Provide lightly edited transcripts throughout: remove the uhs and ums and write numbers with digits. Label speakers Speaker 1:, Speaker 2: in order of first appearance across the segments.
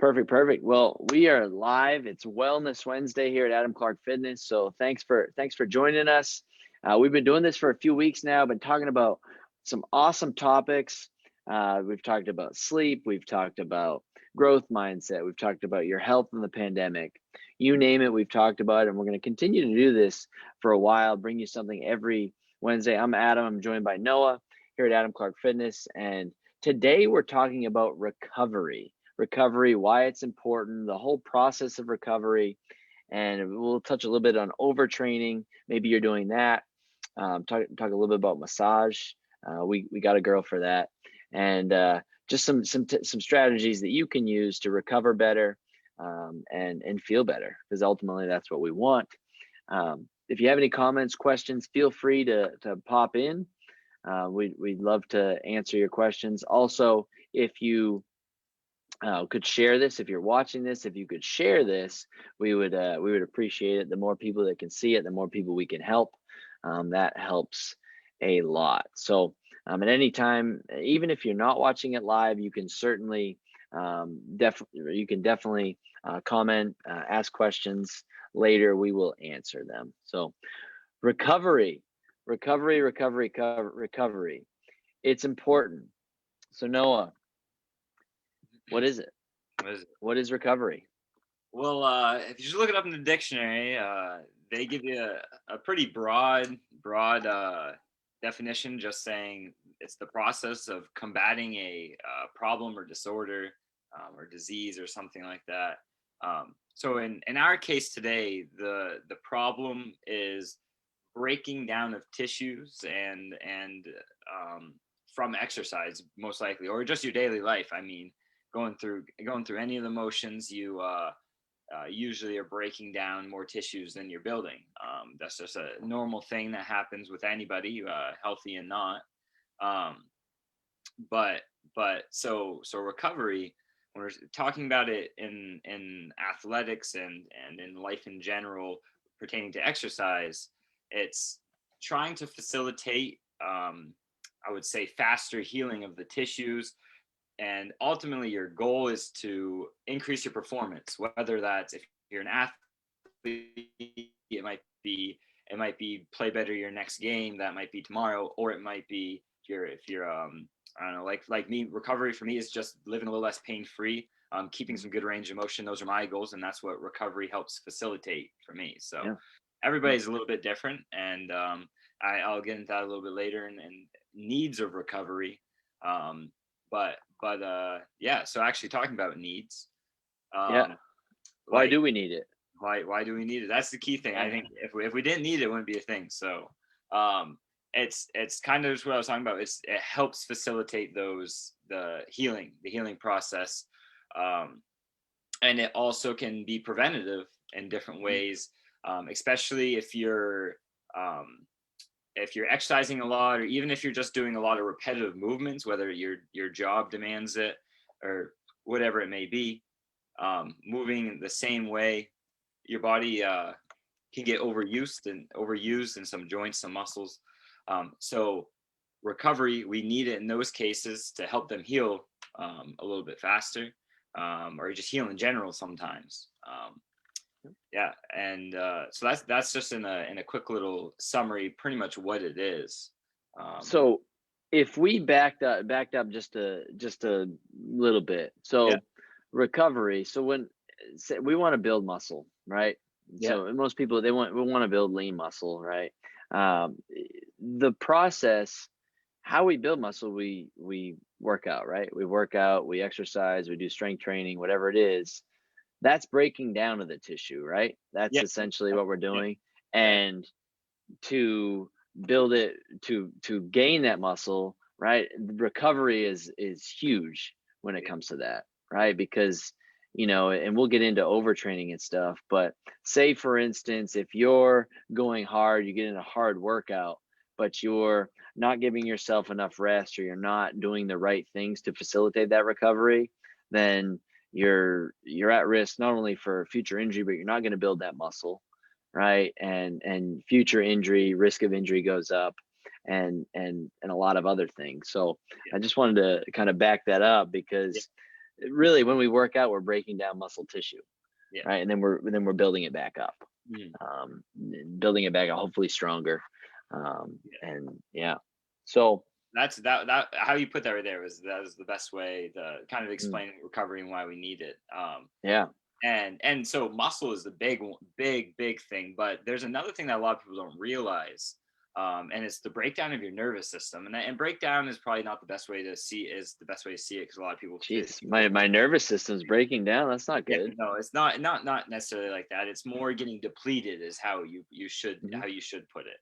Speaker 1: Perfect. Well, we are live. It's Wellness Wednesday here at Adam Clark Fitness. So thanks for joining us. We've been doing this for a few weeks now. Been talking about some awesome topics. We've talked about sleep. We've talked about growth mindset. We've talked about your health in the pandemic. You name it, we've talked about it, and we're going to continue to do this for a while. Bring you something every Wednesday. I'm Adam. I'm joined by Noah here at Adam Clark Fitness, and today we're talking about recovery, why it's important, the whole process of recovery, and we'll touch a little bit on overtraining. Maybe you're doing that. Talk a little bit about massage. We got a girl for that, and just some strategies that you can use to recover better and feel better, because ultimately that's what we want. If you have any comments, questions, feel free to pop in. We'd love to answer your questions. Also, if you could share this, if you're watching this, if you could share this, we would appreciate it. The more people that can see it, the more people we can help. That helps a lot. So at any time, even if you're not watching it live, you can certainly definitely comment, ask questions later. We will answer them. So recovery. It's important. So Noah, what is it? What is recovery?
Speaker 2: Well, if you just look it up in the dictionary, they give you a pretty broad definition, just saying it's the process of combating a problem or disorder or disease or something like that. So in our case today, the problem is breaking down of tissues and from exercise, most likely, or just your daily life. I mean, going through any of the motions, you usually are breaking down more tissues than you're building. That's just a normal thing that happens with anybody, healthy and not. So recovery, when we're talking about it in athletics and in life in general pertaining to exercise, it's trying to facilitate, I would say, faster healing of the tissues. And ultimately, your goal is to increase your performance, whether that's, if you're an athlete, it might be play better your next game, that might be tomorrow, or it might be if you're I don't know, like me, recovery for me is just living a little less pain-free, keeping some good range of motion. Those are my goals, and that's what recovery helps facilitate for me. So yeah. Everybody's a little bit different, and I'll get into that a little bit later, and needs of recovery. But yeah, so actually talking about needs.
Speaker 1: Why do we need it?
Speaker 2: Why do we need it? That's the key thing. I think if we didn't need it, it wouldn't be a thing. So it's kind of just what I was talking about. It helps facilitate the healing process, and it also can be preventative in different ways, especially if you're exercising a lot, or even if you're just doing a lot of repetitive movements, whether your job demands it or whatever it may be, moving the same way, your body can get overused in some joints, some muscles. So recovery, we need it in those cases to help them heal a little bit faster, or just heal in general sometimes. Yeah, and so that's just in a quick little summary, pretty much what it is.
Speaker 1: So if we backed up just a little bit, so recovery. So when we want to build muscle, right? Yeah. So most people, we want to build lean muscle, right? The process, how we build muscle, we work out, right? We work out, we exercise, we do strength training, whatever it is. That's breaking down of the tissue, right? That's essentially what we're doing. And to build it, to gain that muscle, right? Recovery is huge when it comes to that, right? Because, and we'll get into overtraining and stuff, but say for instance, if you're going hard, you get in a hard workout, but you're not giving yourself enough rest, or you're not doing the right things to facilitate that recovery, then you're at risk not only for future injury, but you're not going to build that muscle, right? And future injury, risk of injury goes up, and a lot of other things. So I just wanted to kind of back that up, because really when we work out, we're breaking down muscle tissue,
Speaker 2: Yeah.
Speaker 1: right? And then we're building it back up, building it back up, hopefully stronger. And yeah, so
Speaker 2: that's that how you put that right there was the best way to kind of explain recovery and why we need it.
Speaker 1: Yeah.
Speaker 2: And so muscle is the big thing, but there's another thing that a lot of people don't realize, and it's the breakdown of your nervous system. And breakdown is probably not the best way to see it because a lot of people.
Speaker 1: Jeez, my nervous system's breaking down. That's not good.
Speaker 2: Yeah, no, it's not necessarily like that. It's more getting depleted is how you should how you should put it.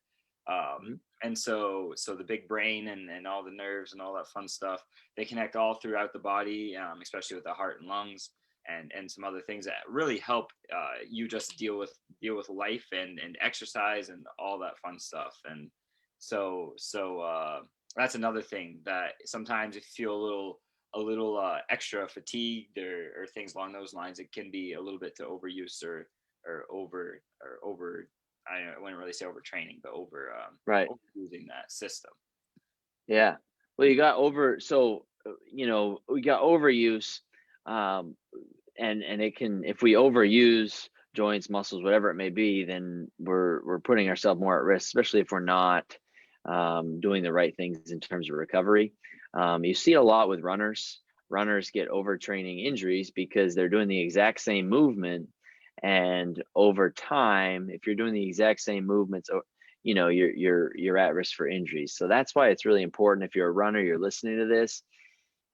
Speaker 2: And so the big brain and all the nerves and all that fun stuff, they connect all throughout the body, especially with the heart and lungs and some other things that really help you just deal with life and exercise and all that fun stuff. And so that's another thing that sometimes if you feel a little extra fatigued or things along those lines, it can be a little bit to overuse or over I wouldn't really say overtraining, but overusing that system.
Speaker 1: Yeah. Well, you got we got overuse, and it can, if we overuse joints, muscles, whatever it may be, then we're putting ourselves more at risk, especially if we're not doing the right things in terms of recovery. You see a lot with runners. Runners get overtraining injuries because they're doing the exact same movement. And over time, if you're doing the exact same movements, you're at risk for injuries. So that's why it's really important. If you're a runner, you're listening to this.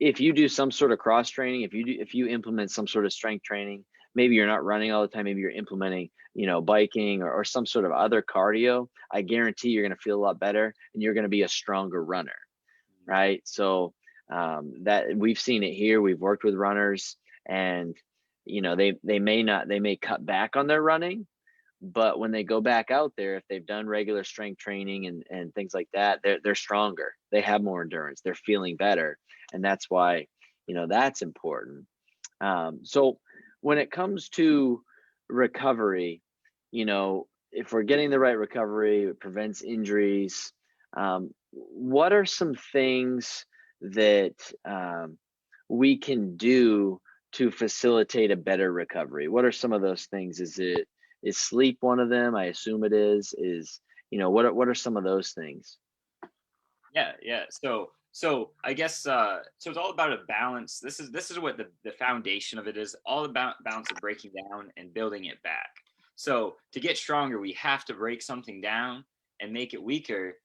Speaker 1: If you do some sort of cross training, if you implement some sort of strength training, maybe you're not running all the time, maybe you're implementing, biking or some sort of other cardio, I guarantee you're going to feel a lot better and you're going to be a stronger runner, right? So that we've seen it here. We've worked with runners, and they may cut back on their running, but when they go back out there, if they've done regular strength training and things like that, they're stronger. They have more endurance. They're feeling better, and that's why that's important. So when it comes to recovery, if we're getting the right recovery, it prevents injuries. What are some things that we can do to facilitate a better recovery? What are some of those things? Is sleep one of them? I assume it is. What are some of those things?
Speaker 2: Yeah. So I guess so it's all about a balance. This is what the foundation of it is, all about balance of breaking down and building it back. So to get stronger, we have to break something down and make it weaker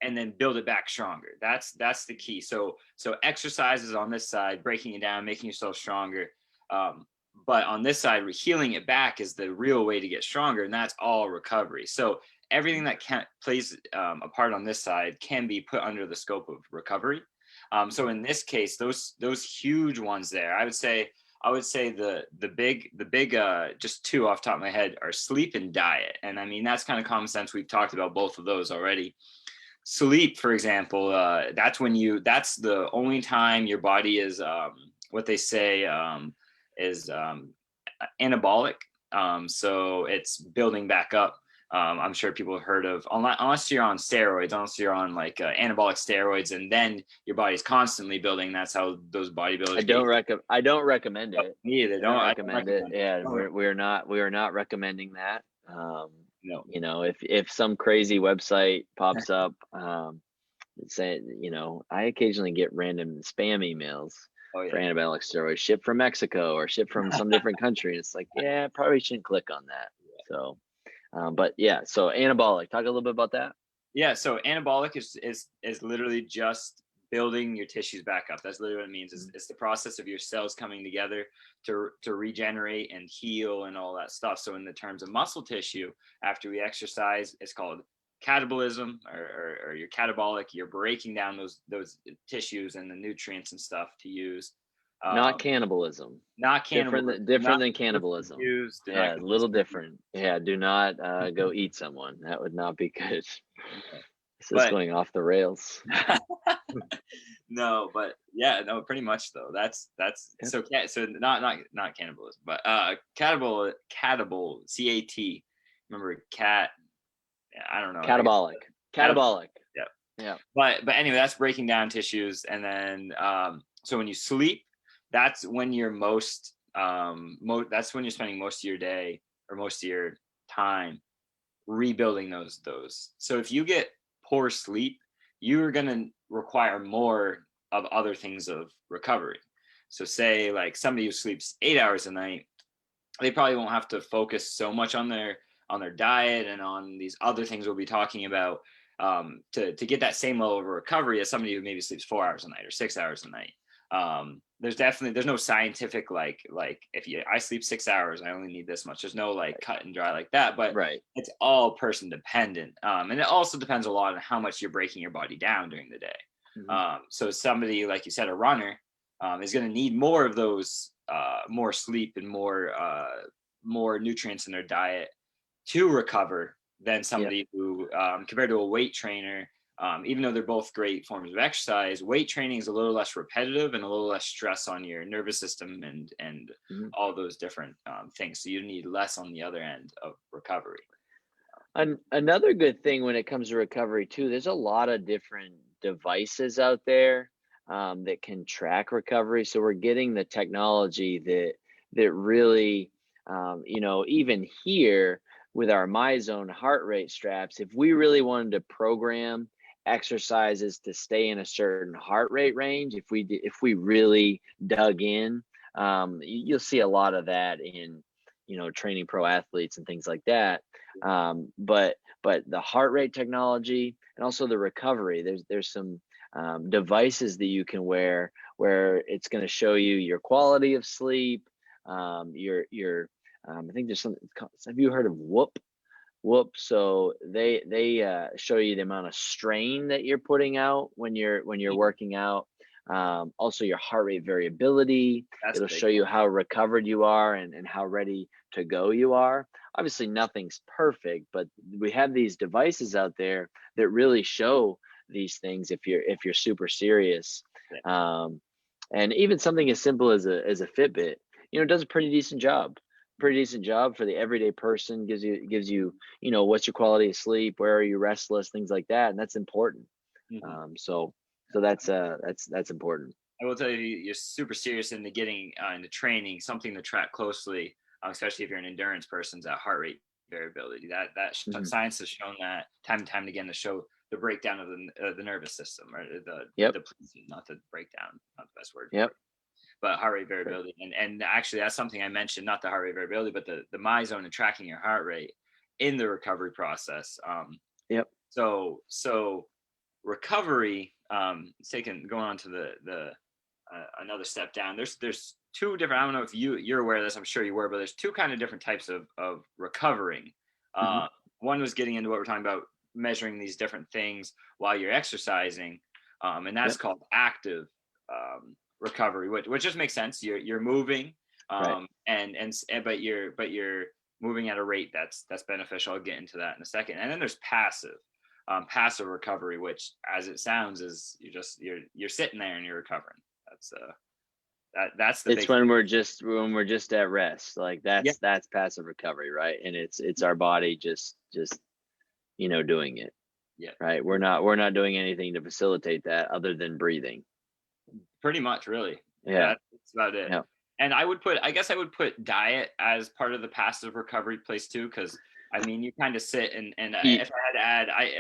Speaker 2: and then build it back stronger. That's the key. So exercises on this side, breaking it down, making yourself stronger. But on this side, healing it back is the real way to get stronger, and that's all recovery. So everything that plays a part on this side can be put under the scope of recovery. So in this case, those huge ones there, I would say the big just two off the top of my head are sleep and diet. And I mean, that's kind of common sense. We've talked about both of those already. Sleep, for example, that's the only time your body is what they say is anabolic. So it's building back up. I'm sure people have heard of, unless you're on steroids, unless you're on like anabolic steroids, and then your body's constantly building. That's how those bodybuilders.
Speaker 1: I don't recommend it.
Speaker 2: Neither. Don't
Speaker 1: recommend it. Yeah, we are not recommending that. No. If some crazy website pops up, saying, I occasionally get random spam emails. For anabolic steroids shipped from Mexico or shipped from some different country. And it's like, yeah, probably shouldn't click on that. So, but yeah, so anabolic, talk a little bit about that.
Speaker 2: Yeah. So anabolic is literally just building your tissues back up. That's literally what it means. It's the process of your cells coming together to regenerate and heal and all that stuff. So in the terms of muscle tissue, after we exercise, it's called catabolism or you're catabolic. You're breaking down those tissues and the nutrients and stuff to use.
Speaker 1: Not cannibalism. Different than cannibalism. A little different. Yeah, do not go eat someone. That would not be good. This is going off the rails.
Speaker 2: No, but yeah, no, pretty much though. That's so not cannibalism, but catabol, CAT. Remember cat? I don't know.
Speaker 1: Catabolic.
Speaker 2: Yeah. But anyway, that's breaking down tissues, and then so when you sleep, that's when you're that's when you're spending most of your day or most of your time rebuilding those. So if you get poor sleep, you're going to require more of other things of recovery. So say like somebody who sleeps 8 hours a night, they probably won't have to focus so much on their diet and on these other things we'll be talking about, to get that same level of recovery as somebody who maybe sleeps 4 hours a night or 6 hours a night. There's no scientific like if I sleep 6 hours, I only need this much. There's no like cut and dry like that, but
Speaker 1: Right.
Speaker 2: it's all person dependent. And it also depends a lot on how much you're breaking your body down during the day. So somebody, like you said, a runner, is going to need more of those, more sleep and more nutrients in their diet to recover than somebody who, compared to a weight trainer, even though they're both great forms of exercise, weight training is a little less repetitive and a little less stress on your nervous system and all those different things. So you need less on the other end of recovery.
Speaker 1: Another good thing when it comes to recovery too, there's a lot of different devices out there, that can track recovery. So we're getting the technology that really, even here with our MyZone heart rate straps, if we really wanted to program exercises to stay in a certain heart rate range, if we really dug in, you'll see a lot of that in training pro athletes and things like that. But the heart rate technology and also the recovery, there's some devices that you can wear where it's going to show you your quality of sleep, your I think there's something have you heard of Whoop? So they show you the amount of strain that you're putting out when you're working out. Also your heart rate variability. It'll show you how recovered you are and how ready to go you are. Obviously nothing's perfect, but we have these devices out there that really show these things if you're super serious. And even something as simple as a Fitbit, does a pretty decent job for the everyday person. Gives you what's your quality of sleep, where are you restless, things like that, and that's important. So that's important.
Speaker 2: I will tell you, you're super serious into getting into training, something to track closely, especially if you're an endurance person, is that heart rate variability. Science has shown that time and time again, to show the breakdown of the nervous system, or the depletion, not the breakdown, not the best word. But heart rate variability, and actually that's something I mentioned, not the heart rate variability, but the MyZone and tracking your heart rate in the recovery process. So recovery, going on to the another step down. There's two different. I don't know if you're aware of this. I'm sure you were, but there's two kind of different types of recovering. One was getting into what we're talking about, measuring these different things while you're exercising, and that's called active recovery, which just makes sense. You're moving, but you're moving at a rate that's beneficial. I'll get into that in a second. And then there's passive recovery, which, as it sounds, is you're sitting there and you're recovering. That's the
Speaker 1: it's when we're just at rest. Like that's passive recovery, right? And it's our body just doing it. Right. We're not doing anything to facilitate that other than breathing.
Speaker 2: Pretty much, really. That's about it. And I guess I would put diet as part of the passive recovery place too, because I mean, you kind of sit and if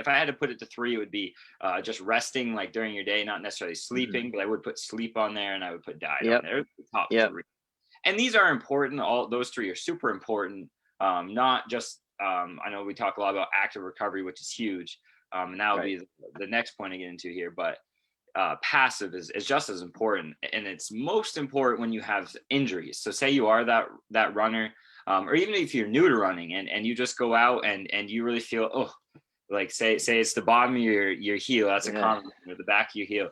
Speaker 2: I had to put it to 3, it would be just resting, like during your day, not necessarily sleeping, but I would put sleep on there, and I would put diet on there. The top 3. And these are important. All those 3 are super important. Not just I know we talk a lot about active recovery, which is huge, and that will be the next point I get into here. But passive is just as important, and it's most important when you have injuries. So say you are that runner, or even if you're new to running and you just go out and you really feel, like say it's the bottom of your heel, that's a common, or the back of your heel,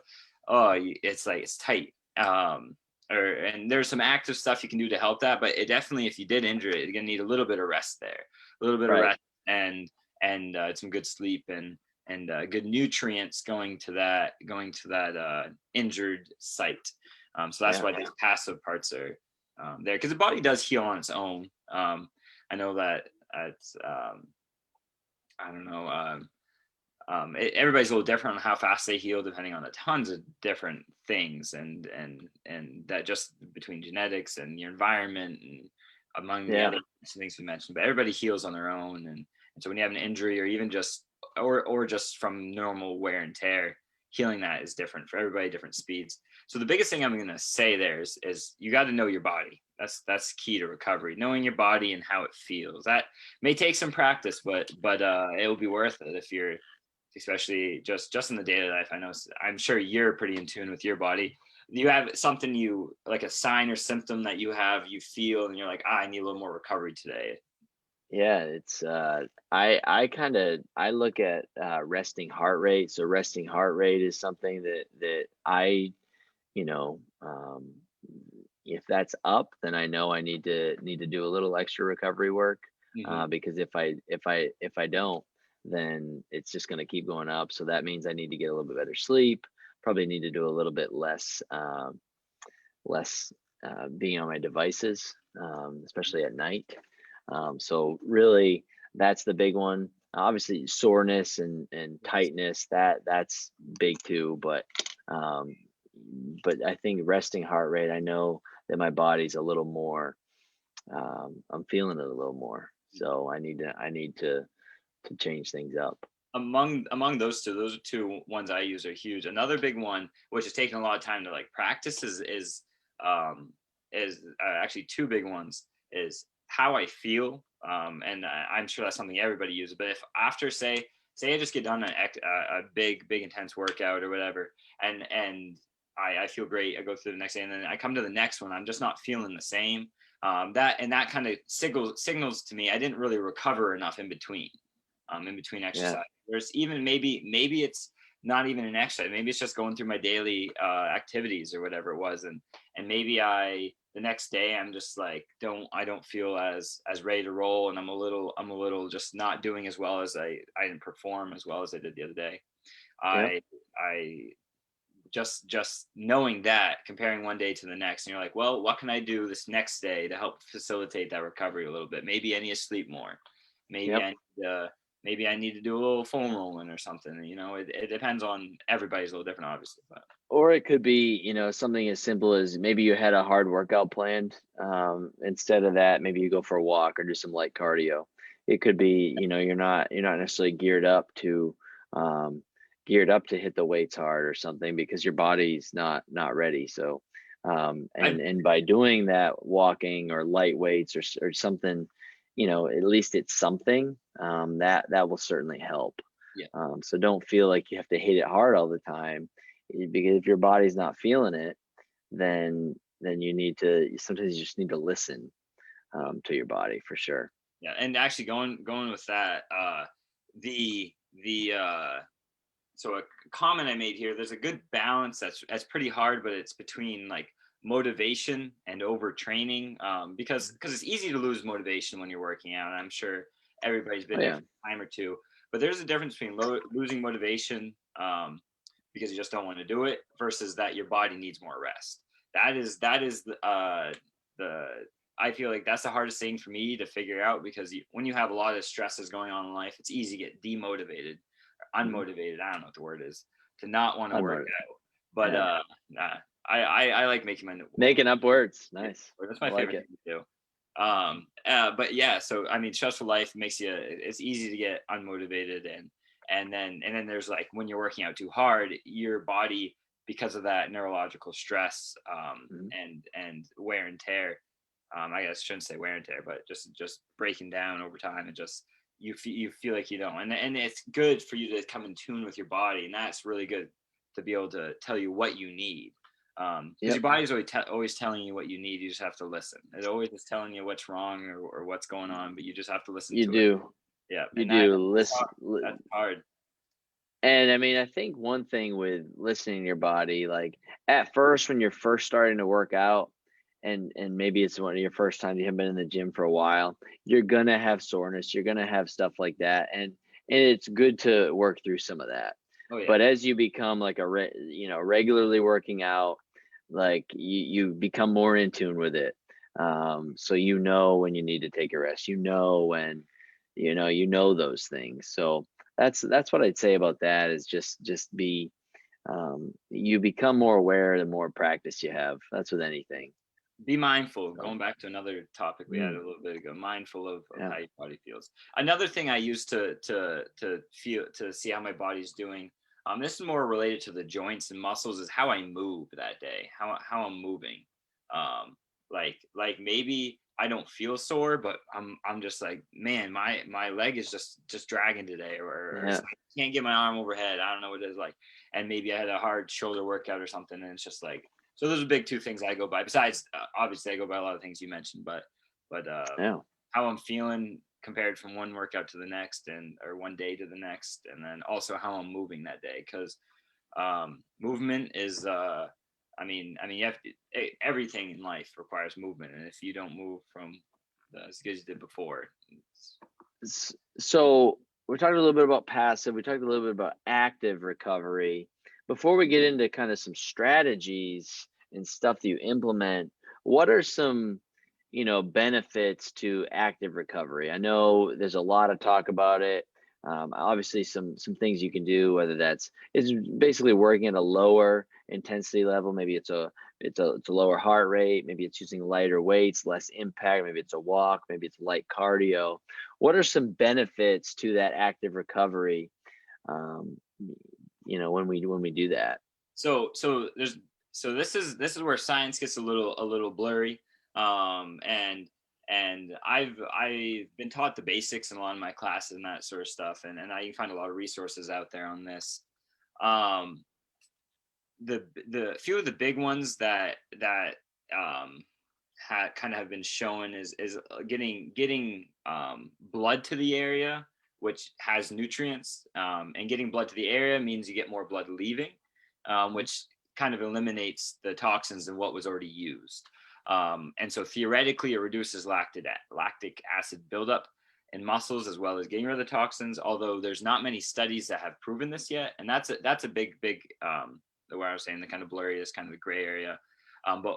Speaker 2: it's like it's tight, and there's some active stuff you can do to help that, but it definitely, if you did injure it, you're gonna need a little bit of rest there, a little bit of rest and some good sleep and good nutrients going to that injured site. So that's why these passive parts are there, because the body does heal on its own. I know that it's I don't know, everybody's a little different on how fast they heal, depending on the tons of different things, and that just between genetics and your environment and among the
Speaker 1: Yeah.
Speaker 2: other things we mentioned. But everybody heals on their own, and so when you have an injury, or even just or just from normal wear and tear, healing that is different for everybody, different speeds. So the biggest thing I'm going to say there is you got to know your body. That's key to recovery, knowing your body and how it feels. That may take some practice, but it will be worth it if you're, especially just in the daily life. I'm sure you're pretty in tune with your body. You have something, you like a sign or symptom that you feel, and you're like, I need a little more recovery today.
Speaker 1: Yeah, it's I look at resting heart rate. So resting heart rate is something that I, you know, if that's up, then I know I need to do a little extra recovery work,
Speaker 2: Mm-hmm.
Speaker 1: because if I don't, then it's just going to keep going up. So that means I need to get a little bit better sleep. Probably need to do a little bit less being on my devices, especially at night. So really, that's the big one. Obviously, soreness and tightness, that's big too. Um, but I think resting heart rate, I know that my body's a little more. I'm feeling it a little more. So I need to change things up.
Speaker 2: Among those are two ones I use are huge. Another big one, which has taken a lot of time to like practice, actually two big ones, is how I feel. And I'm sure that's something everybody uses. But if after say I just get done a big intense workout or whatever, and I feel great, I go through the next day, and then I come to the next one, I'm just not feeling the same. That kind of signals to me I didn't really recover enough in between
Speaker 1: Yeah,
Speaker 2: exercise. There's even maybe it's not even an exercise. Maybe it's just going through my daily activities or whatever it was, and maybe the next day I'm just like I don't feel as ready to roll, and I'm a little just not doing as well as I didn't perform as well as I did the other day.
Speaker 1: yeah,
Speaker 2: I just knowing that, comparing one day to the next, and you're like, well, what can I do this next day to help facilitate that recovery a little bit? Maybe I need to sleep more. Maybe
Speaker 1: yep.
Speaker 2: I need to maybe I need to do a little foam rolling or something. It depends on everybody's a little different, obviously. But
Speaker 1: Or it could be, something as simple as maybe you had a hard workout planned. Instead of that, maybe you go for a walk or do some light cardio. It could be, you're not necessarily um, geared up to hit the weights hard or something because your body's not ready. So,
Speaker 2: I
Speaker 1: and by doing that, walking or light weights or something, at least it's something, that will certainly help.
Speaker 2: yeah.
Speaker 1: So don't feel like you have to hit it hard all the time, because if your body's not feeling it, then sometimes you just need to listen, to your body for sure.
Speaker 2: Yeah, and actually going with that, the so a comment I made here, there's a good balance that's pretty hard, but it's between like motivation and overtraining, because it's easy to lose motivation when you're working out, and I'm sure everybody's been
Speaker 1: Oh
Speaker 2: there
Speaker 1: yeah.
Speaker 2: for a time or two. But there's a difference between losing motivation, because you just don't want to do it, versus that your body needs more rest. That is the I feel like that's the hardest thing for me to figure out, because when you have a lot of stresses going on in life, it's easy to get demotivated or
Speaker 1: Hmm.
Speaker 2: unmotivated. I don't know what the word is, to not want to work
Speaker 1: Unmotivated.
Speaker 2: out. But
Speaker 1: Yeah.
Speaker 2: nah, I like making my
Speaker 1: Making up words.
Speaker 2: yeah,
Speaker 1: Nice.
Speaker 2: that's
Speaker 1: I
Speaker 2: my
Speaker 1: like
Speaker 2: favorite
Speaker 1: it.
Speaker 2: thing to do. But yeah, so I mean, stressful life makes you, it's easy to get unmotivated, and then there's like when you're working out too hard, your body, because of that neurological stress,
Speaker 1: Mhm.
Speaker 2: and wear and tear, I guess I shouldn't say wear and tear, but just breaking down over time, and just you feel like you don't, and it's good for you to come in tune with your body, and that's really good to be able to tell you what you need, because your
Speaker 1: Yep.
Speaker 2: body's always telling you what you need. You just have to listen. It always is telling you what's wrong, or what's going on, but you just have to listen
Speaker 1: You
Speaker 2: to it.
Speaker 1: do.
Speaker 2: Yeah,
Speaker 1: You
Speaker 2: and
Speaker 1: do.
Speaker 2: that's hard.
Speaker 1: Listen.
Speaker 2: That's hard.
Speaker 1: And I mean, I think one thing with listening to your body, like at first when you're first starting to work out, and maybe it's one of your first times, you haven't been in the gym for a while, you're gonna have soreness, you're gonna have stuff like that, and it's good to work through some of that.
Speaker 2: Oh yeah.
Speaker 1: But as you become like regularly working out, like you become more in tune with it. So when you need to take a rest, when you know those things. So that's what I'd say about that is just be you become more aware the more practice you have. That's with anything.
Speaker 2: Be mindful.
Speaker 1: So,
Speaker 2: Going back to another topic we had a
Speaker 1: mm,
Speaker 2: little bit ago, mindful of
Speaker 1: yeah.
Speaker 2: how your body feels. Another thing I use to feel to see how my body's doing. This is more related to the joints and muscles, is how I move that day, how I'm moving. Um, like maybe I don't feel sore, but I'm just like, man, my leg is just dragging today, or
Speaker 1: Yeah.
Speaker 2: I can't get my arm overhead. I don't know what it is like, and maybe I had a hard shoulder workout or something, and it's just like, so those are big two things I go by. Besides, obviously, I go by a lot of things you mentioned, but
Speaker 1: Yeah.
Speaker 2: how I'm feeling compared from one workout to the next, and or one day to the next, and then also how I'm moving that day, because movement is, I mean, everything in life requires movement, and if you don't move from as good as you did before,
Speaker 1: So we're talking a little bit about passive. We talked a little bit about active recovery. Before we get into kind of some strategies and stuff that you implement, what are some, benefits to active recovery? I know there's a lot of talk about it. Obviously, some things you can do, whether it's basically working at a lower intensity level. Maybe it's a lower heart rate. Maybe it's using lighter weights, less impact. Maybe it's a walk. Maybe it's light cardio. What are some benefits to that active recovery? Um, when we do that.
Speaker 2: so this is where science gets a little blurry, and I've been taught the basics in a lot of my classes and that sort of stuff, and I can find a lot of resources out there on this. um the few of the big ones that um kind of have been shown is getting blood to the area, which has nutrients, and getting blood to the area means you get more blood leaving, which kind of eliminates the toxins and what was already used. And so theoretically, it reduces lactic acid buildup in muscles, as well as getting rid of the toxins. Although there's not many studies that have proven this yet, and that's a big the where I was saying the kind of blurry is kind of the gray area. But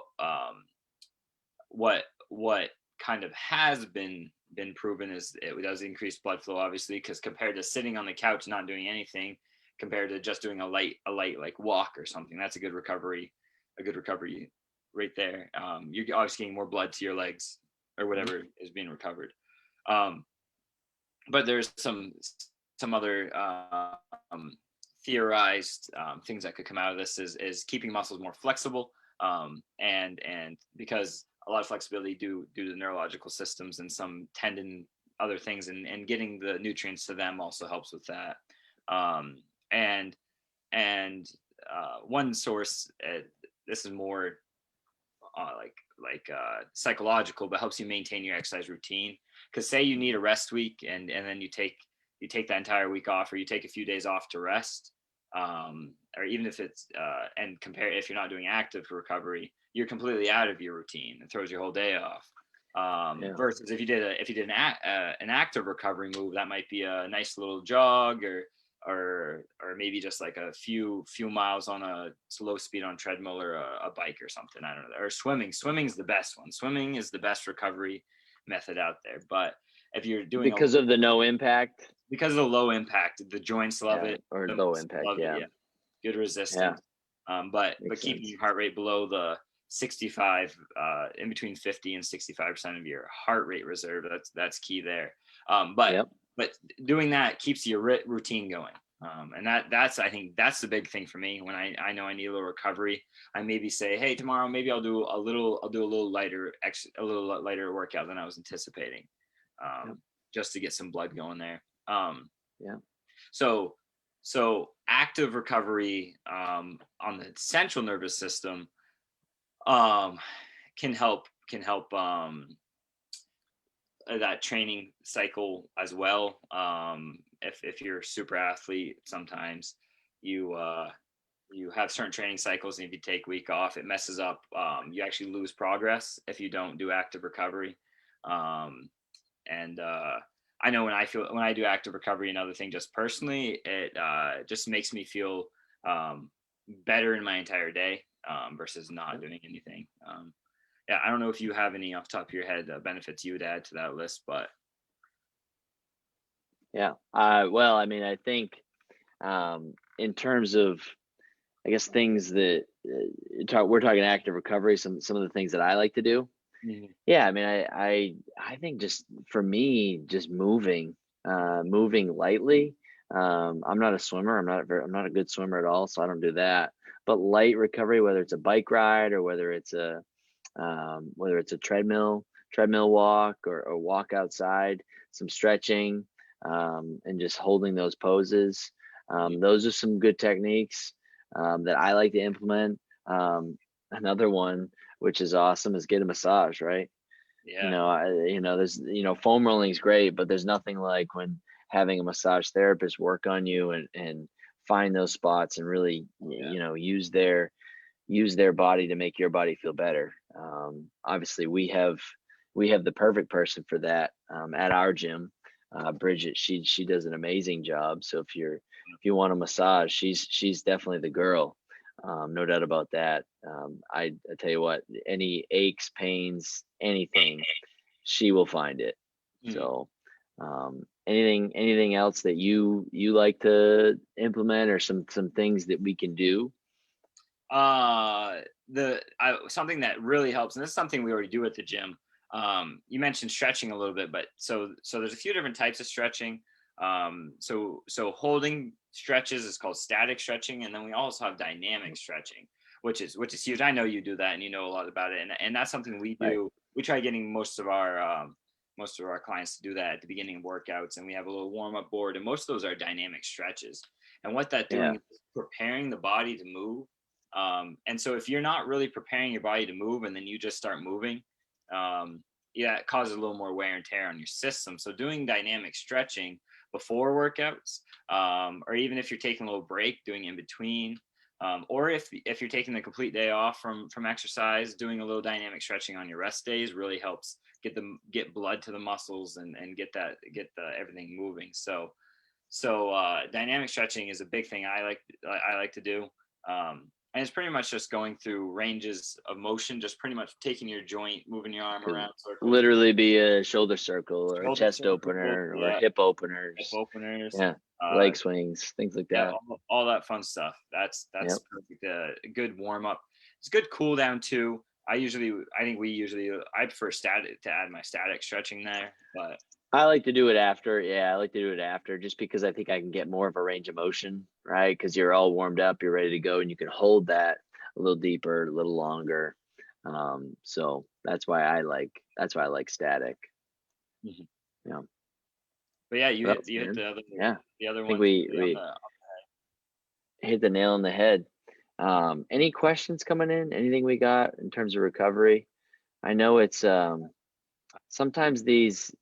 Speaker 2: what kind of has been proven is it does increase blood flow, obviously, because compared to sitting on the couch not doing anything, compared to just doing a light like walk or something, that's a good recovery right there. You're obviously getting more blood to your legs or whatever is being recovered. um, but there's some other theorized things that could come out of this is keeping muscles more flexible, and because a lot of flexibility due to the neurological systems and some tendon other things, and getting the nutrients to them also helps with that. um, and and one source, this is more psychological, but helps you maintain your exercise routine. Because say you need a rest week, and then you take that entire week off, or you take a few days off to rest, or even if it's and compare, if you're not doing active recovery, you're completely out of your routine. It throws your whole day off.
Speaker 1: Yeah.
Speaker 2: Versus if you did an active recovery move, that might be a nice little jog, or maybe just like a few miles on a slow speed on treadmill, or a bike or something. I don't know. Or swimming's the best one. Swimming is the best recovery method out there. But if you're doing
Speaker 1: Because of the no impact.
Speaker 2: because of the low impact, the joints love
Speaker 1: Yeah,
Speaker 2: it,
Speaker 1: or
Speaker 2: the
Speaker 1: low
Speaker 2: muscles
Speaker 1: impact.
Speaker 2: love it.
Speaker 1: Yeah.
Speaker 2: Yeah, good
Speaker 1: Yeah.
Speaker 2: resistance. But
Speaker 1: Makes
Speaker 2: keeping
Speaker 1: sense.
Speaker 2: your heart rate below the 65, in between 50 and 65% of your heart rate reserve. That's key there. Um, but
Speaker 1: Yep.
Speaker 2: but doing that keeps your routine going. And that's I think that's the big thing for me. When I know I need a little recovery, I maybe say, hey, tomorrow maybe I'll do a little lighter workout than I was anticipating,
Speaker 1: Yep.
Speaker 2: just to get some blood going there. Um,
Speaker 1: Yeah.
Speaker 2: so so active recovery, on the central nervous system, um, can help that training cycle as well. If you're a super athlete, sometimes you you have certain training cycles, and if you take a week off, it messes up. You actually lose progress if you don't do active recovery. Um, and I know when I do active recovery, another thing, just personally, it just makes me feel um, better in my entire day, versus not
Speaker 1: Yep.
Speaker 2: doing anything. Yeah, I don't know if you have any off the top of your head benefits you would add to that list, but
Speaker 1: Yeah. Well, I mean, I think in terms of, I guess, things that we're talking active recovery, some of the things that I like to do.
Speaker 2: Mhm.
Speaker 1: Yeah, I mean, I think just for me, just moving lightly. I'm not a swimmer. I'm not a good swimmer at all, so I don't do that. But light recovery, whether it's a bike ride or whether it's a treadmill walk or walk outside, some stretching, and just holding those poses.
Speaker 2: Yeah.
Speaker 1: Those are some good techniques that I like to implement. Another one, which is awesome, is get a massage, right?
Speaker 2: Yeah.
Speaker 1: There's, foam rolling is great, but there's nothing like when having a massage therapist work on you and find those spots and really,
Speaker 2: Oh, yeah.
Speaker 1: use their body to make your body feel better. Obviously, we have the perfect person for that at our gym. Bridget, she does an amazing job. So if you want a massage, she's definitely the girl. No doubt about that. I tell you what, any aches, pains, anything, she will find it.
Speaker 2: Mhm.
Speaker 1: So, anything else that you like to implement, or some things that we can do?
Speaker 2: Something that really helps, and this is something we already do at the gym. You mentioned stretching a little bit, but so there's a few different types of stretching. So holding stretches is called static stretching, and then we also have dynamic stretching, which is huge. I know you do that, and you know a lot about it, and that's something we
Speaker 1: Right.
Speaker 2: do. We try getting most of our clients to do that at the beginning of workouts, and we have a little warm up board, and most of those are dynamic stretches. And what that doing
Speaker 1: Yeah.
Speaker 2: is preparing the body to move. And so if you're not really preparing your body to move and then you just start moving, yeah, it causes a little more wear and tear on your system. So doing dynamic stretching before workouts, or even if you're taking a little break, doing in between, or if you're taking the complete day off from exercise, doing a little dynamic stretching on your rest days really helps get blood to the muscles and get the everything moving. So dynamic stretching is a big thing I like to do. And it's pretty much just going through ranges of motion, just pretty much taking your joint, moving your arm
Speaker 1: Could
Speaker 2: around circles,
Speaker 1: literally be a shoulder circle or a
Speaker 2: shoulder
Speaker 1: chest
Speaker 2: circles,
Speaker 1: opener or
Speaker 2: yeah,
Speaker 1: hip
Speaker 2: hip
Speaker 1: openers.
Speaker 2: openers,
Speaker 1: Yeah.
Speaker 2: uh,
Speaker 1: Leg swings, things like
Speaker 2: yeah,
Speaker 1: that.
Speaker 2: all that fun stuff. That's
Speaker 1: Yep.
Speaker 2: perfect. A good warm up. It's a good cool down too. I think we usually, I prefer static to add my static stretching there, but
Speaker 1: I like to do it after. Yeah, I like to do it after just because I think I can get more of a range of motion, right? Because you're all warmed up, you're ready to go, and you can hold that a little deeper, a little longer. So that's why I like static.
Speaker 2: Mhm.
Speaker 1: Yeah.
Speaker 2: but yeah,
Speaker 1: What else,
Speaker 2: you hit
Speaker 1: man?
Speaker 2: the other
Speaker 1: Yeah. I
Speaker 2: the other
Speaker 1: think
Speaker 2: ones
Speaker 1: we
Speaker 2: on
Speaker 1: we
Speaker 2: the.
Speaker 1: hit the nail on the head. Any questions coming in? Anything we got in terms of recovery? I know it's sometimes these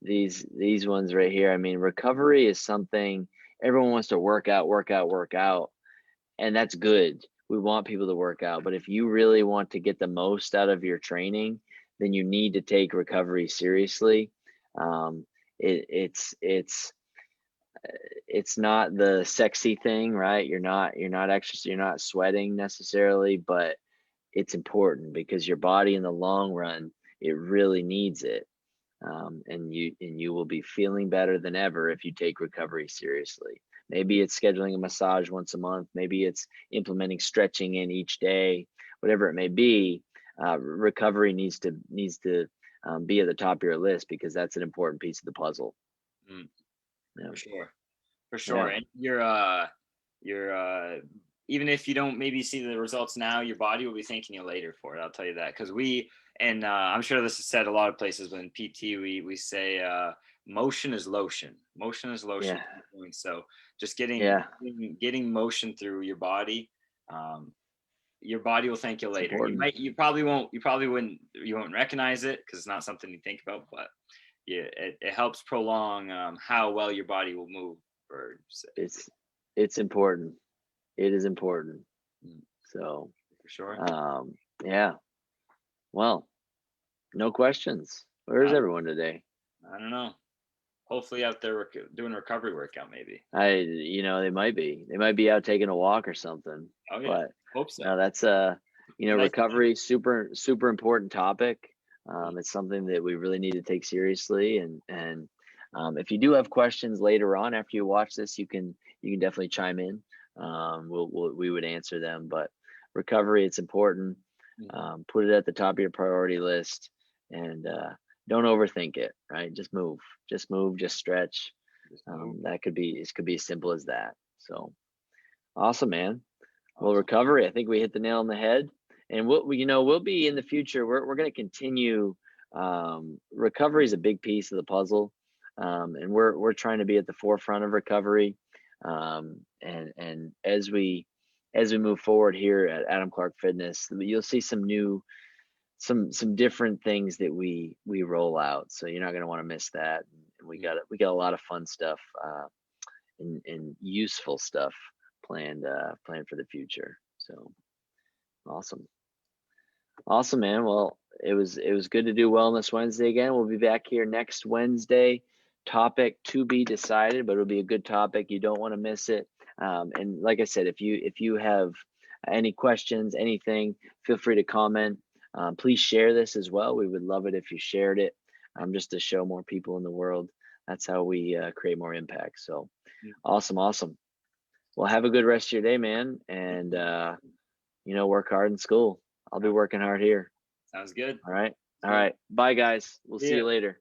Speaker 1: ones right here. I mean, recovery is something everyone wants to work out, and that's good. We want people to work out, but if you really want to get the most out of your training, then you need to take recovery seriously. Um, it's not the sexy thing, right? You're not sweating necessarily, but it's important because your body in the long run, it really needs it. And you will be feeling better than ever if you take recovery seriously. Maybe it's scheduling a massage once a month, maybe it's implementing stretching in each day, whatever it may be. Recovery needs to be at the top of your list because that's an important piece of the puzzle.
Speaker 2: Mm,
Speaker 1: Yeah.
Speaker 2: for sure. For sure.
Speaker 1: Yeah.
Speaker 2: And you're even if you don't maybe see the results now, your body will be thanking you later for it. I'll tell you that. Because I'm sure this is said a lot of places, but in PT we say motion is lotion. Motion is lotion.
Speaker 1: Yeah.
Speaker 2: So just getting
Speaker 1: Yeah.
Speaker 2: getting motion through um, your body will thank you
Speaker 1: It's
Speaker 2: later.
Speaker 1: important.
Speaker 2: You won't recognize it because it's not something you think about, but yeah, it helps prolong how well your body will move. For
Speaker 1: It's it's important. It is important.
Speaker 2: mm,
Speaker 1: So,
Speaker 2: for sure.
Speaker 1: um, yeah. Well, no questions. Where's
Speaker 2: I,
Speaker 1: everyone today?
Speaker 2: I don't know. Hopefully out there doing a recovery workout maybe.
Speaker 1: They might be out taking a walk or something.
Speaker 2: Oh yeah,
Speaker 1: But
Speaker 2: hope so.
Speaker 1: no, that's
Speaker 2: Nice to meet
Speaker 1: recovery, super super important topic.
Speaker 2: you.
Speaker 1: It's something that we really need to take seriously, and If you do have questions later on after you watch this, you can definitely chime in. We would answer them. But recovery, it's important. Put it at the top of your priority list, and don't overthink it. Right? Just move, just stretch. That could be as simple as that. So awesome, man. Well, recovery, I think we hit the nail on the head. And we'll be in the future. We're going to continue. Recovery is a big piece of the puzzle, and we're trying to be at the forefront of recovery. And as we move forward here at Adam Clark Fitness, you'll see some different things that we roll out. So you're not going to want to miss that. And we got a lot of fun stuff and useful stuff planned for the future. So awesome, man. Well, it was good to do Wellness Wednesday again. We'll be back here next Wednesday. Topic to be decided, but it'll be a good topic. You don't want to miss it. And like I said, if you have any questions, anything, feel free to comment. Please share this as well. We would love it if you shared it, just to show more people in the world. That's how we create more impact. So awesome. Well, have a good rest of your day, man. And, work hard in school. I'll be working hard here.
Speaker 2: Sounds good.
Speaker 1: All right. Bye, guys. We'll see you later.